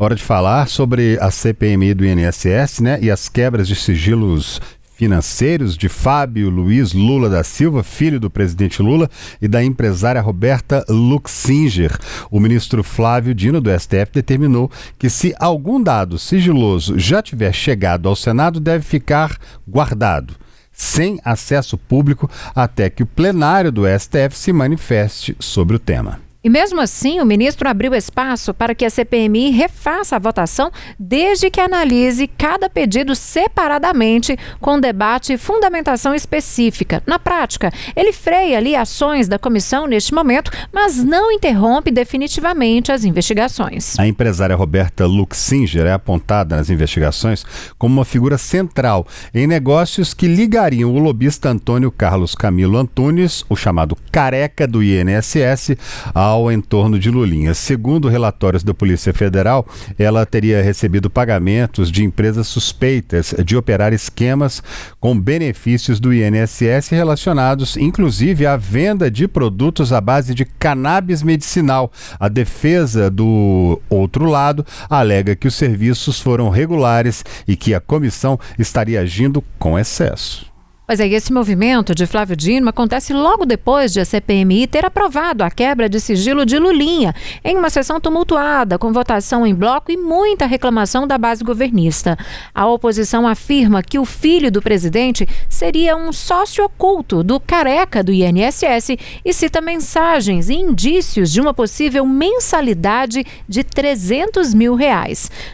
Hora de falar sobre a CPMI do INSS, né, e as quebras de sigilos financeiros de Fábio Luiz Lula da Silva, filho do presidente Lula, e da empresária Roberta Luxinger. O ministro Flávio Dino, do STF, determinou que, se algum dado sigiloso já tiver chegado ao Senado, deve ficar guardado, sem acesso público, até que o plenário do STF se manifeste sobre o tema. E mesmo assim, o ministro abriu espaço para que a CPMI refaça a votação, desde que analise cada pedido separadamente, com debate e fundamentação específica. Na prática, ele freia ali ações da comissão neste momento, mas não interrompe definitivamente as investigações. A empresária Roberta Luxinger é apontada nas investigações como uma figura central em negócios que ligariam o lobista Antônio Carlos Camilo Antunes, o chamado careca do INSS, ao entorno de Lulinha. Segundo relatórios da Polícia Federal, ela teria recebido pagamentos de empresas suspeitas de operar esquemas com benefícios do INSS relacionados, inclusive, à venda de produtos à base de cannabis medicinal. A defesa do outro lado alega que os serviços foram regulares e que a comissão estaria agindo com excesso. Pois é, esse movimento de Flávio Dino acontece logo depois de a CPMI ter aprovado a quebra de sigilo de Lulinha, em uma sessão tumultuada, com votação em bloco e muita reclamação da base governista. A oposição afirma que o filho do presidente seria um sócio oculto do careca do INSS e cita mensagens e indícios de uma possível mensalidade de R$300 mil.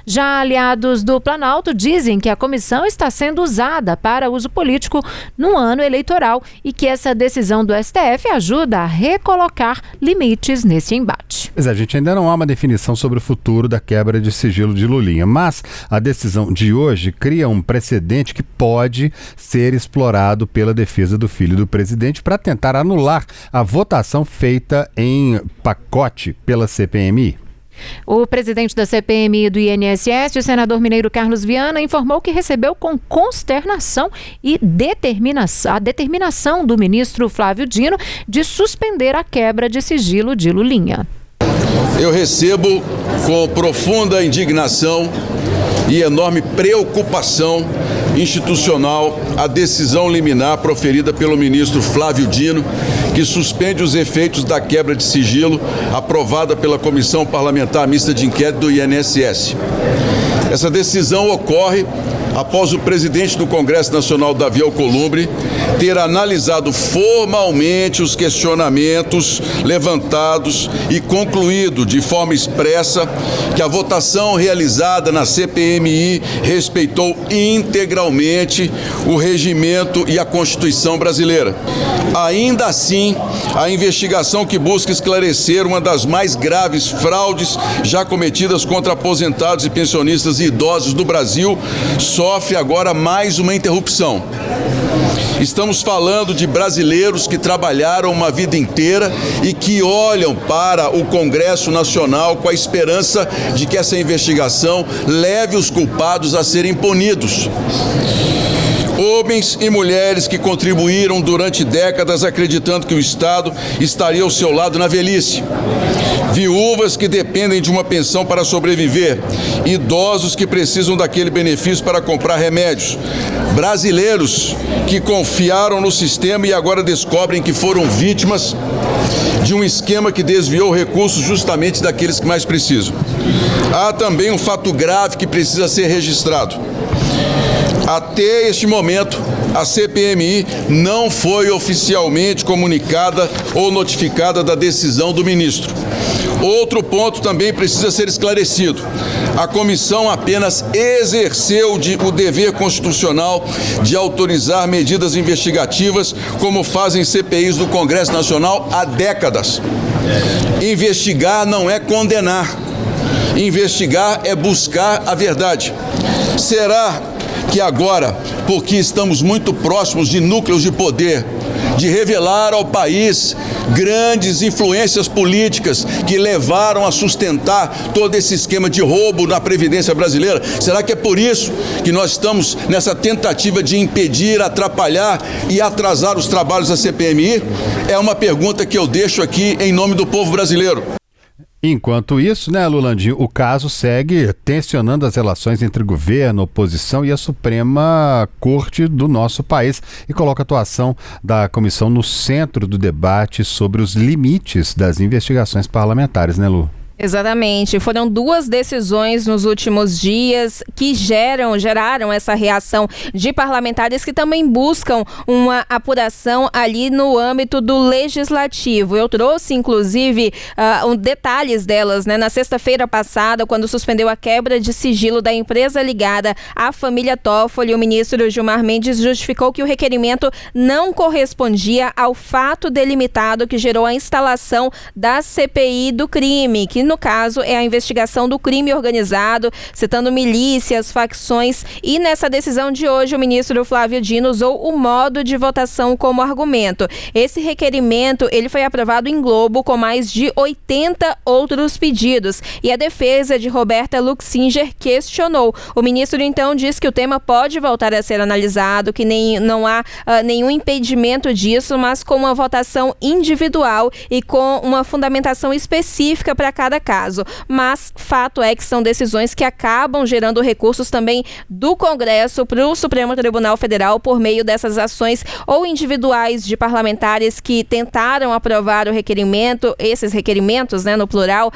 Já aliados do Planalto dizem que a comissão está sendo usada para uso político no ano eleitoral e que essa decisão do STF ajuda a recolocar limites nesse embate. Mas a gente ainda não há uma definição sobre o futuro da quebra de sigilo de Lulinha, mas a decisão de hoje cria um precedente que pode ser explorado pela defesa do filho do presidente para tentar anular a votação feita em pacote pela CPMI. O presidente da CPMI do INSS, o senador mineiro Carlos Viana, informou que recebeu com consternação e a determinação do ministro Flávio Dino de suspender a quebra de sigilo de Lulinha. Eu recebo com profunda indignação e enorme preocupação institucional a decisão liminar proferida pelo ministro Flávio Dino, que suspende os efeitos da quebra de sigilo aprovada pela Comissão Parlamentar Mista de Inquérito do INSS. Essa decisão ocorre após o presidente do Congresso Nacional, Davi Alcolumbre, ter analisado formalmente os questionamentos levantados e concluído de forma expressa que a votação realizada na CPMI respeitou integralmente o regimento e a Constituição brasileira. Ainda assim, a investigação que busca esclarecer uma das mais graves fraudes já cometidas contra aposentados e pensionistas e idosos do Brasil sofre agora mais uma interrupção. Estamos falando de brasileiros que trabalharam uma vida inteira e que olham para o Congresso Nacional com a esperança de que essa investigação leve os culpados a serem punidos. Homens e mulheres que contribuíram durante décadas acreditando que o Estado estaria ao seu lado na velhice. Viúvas que dependem de uma pensão para sobreviver. Idosos que precisam daquele benefício para comprar remédios. Brasileiros que confiaram no sistema e agora descobrem que foram vítimas de um esquema que desviou recursos justamente daqueles que mais precisam. Há também um fato grave que precisa ser registrado. Até este momento, a CPMI não foi oficialmente comunicada ou notificada da decisão do ministro. Outro ponto também precisa ser esclarecido. A comissão apenas exerceu o dever constitucional de autorizar medidas investigativas, como fazem CPIs do Congresso Nacional há décadas. Investigar não é condenar. Investigar é buscar a verdade. Será que agora, porque estamos muito próximos de núcleos de poder, de revelar ao país grandes influências políticas que levaram a sustentar todo esse esquema de roubo na Previdência brasileira? Será que é por isso que nós estamos nessa tentativa de impedir, atrapalhar e atrasar os trabalhos da CPMI? É uma pergunta que eu deixo aqui em nome do povo brasileiro. Enquanto isso, né, Lulandinho, o caso segue tensionando as relações entre governo, oposição e a Suprema Corte do nosso país e coloca a atuação da comissão no centro do debate sobre os limites das investigações parlamentares, né, Lu? Exatamente. Foram 2 decisões nos últimos dias que geraram essa reação de parlamentares que também buscam uma apuração ali no âmbito do legislativo. Eu trouxe, inclusive, detalhes delas, né? Na sexta-feira passada, quando suspendeu a quebra de sigilo da empresa ligada à família Toffoli, o ministro Gilmar Mendes justificou que o requerimento não correspondia ao fato delimitado que gerou a instalação da CPI do crime, que no caso é a investigação do crime organizado, citando milícias, facções, e nessa decisão de hoje o ministro Flávio Dino usou o modo de votação como argumento. Esse requerimento ele foi aprovado em globo com mais de 80 outros pedidos e a defesa de Roberta Luxinger questionou. O ministro então diz que o tema pode voltar a ser analisado, que não há nenhum impedimento disso, mas com uma votação individual e com uma fundamentação específica para cada caso, mas fato é que são decisões que acabam gerando recursos também do Congresso para o Supremo Tribunal Federal por meio dessas ações ou individuais de parlamentares que tentaram aprovar o requerimento, esses requerimentos, né, no plural,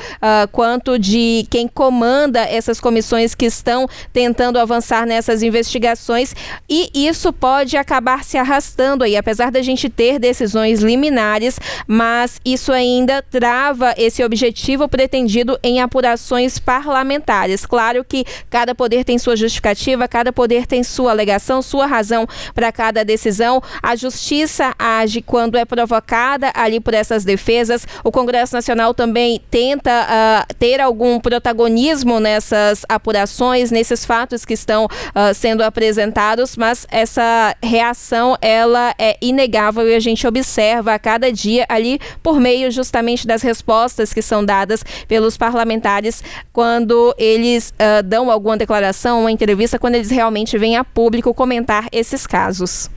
quanto de quem comanda essas comissões que estão tentando avançar nessas investigações, e isso pode acabar se arrastando aí, apesar da gente ter decisões liminares, mas isso ainda trava esse objetivo pretendido em apurações parlamentares. Claro que cada poder tem sua justificativa, cada poder tem sua alegação, sua razão para cada decisão. A justiça age quando é provocada ali por essas defesas. O Congresso Nacional também tenta ter algum protagonismo nessas apurações, nesses fatos que estão sendo apresentados, mas essa reação ela é inegável e a gente observa a cada dia ali por meio justamente das respostas que são dadas pelos parlamentares quando eles dão alguma declaração, uma entrevista, quando eles realmente vêm a público comentar esses casos.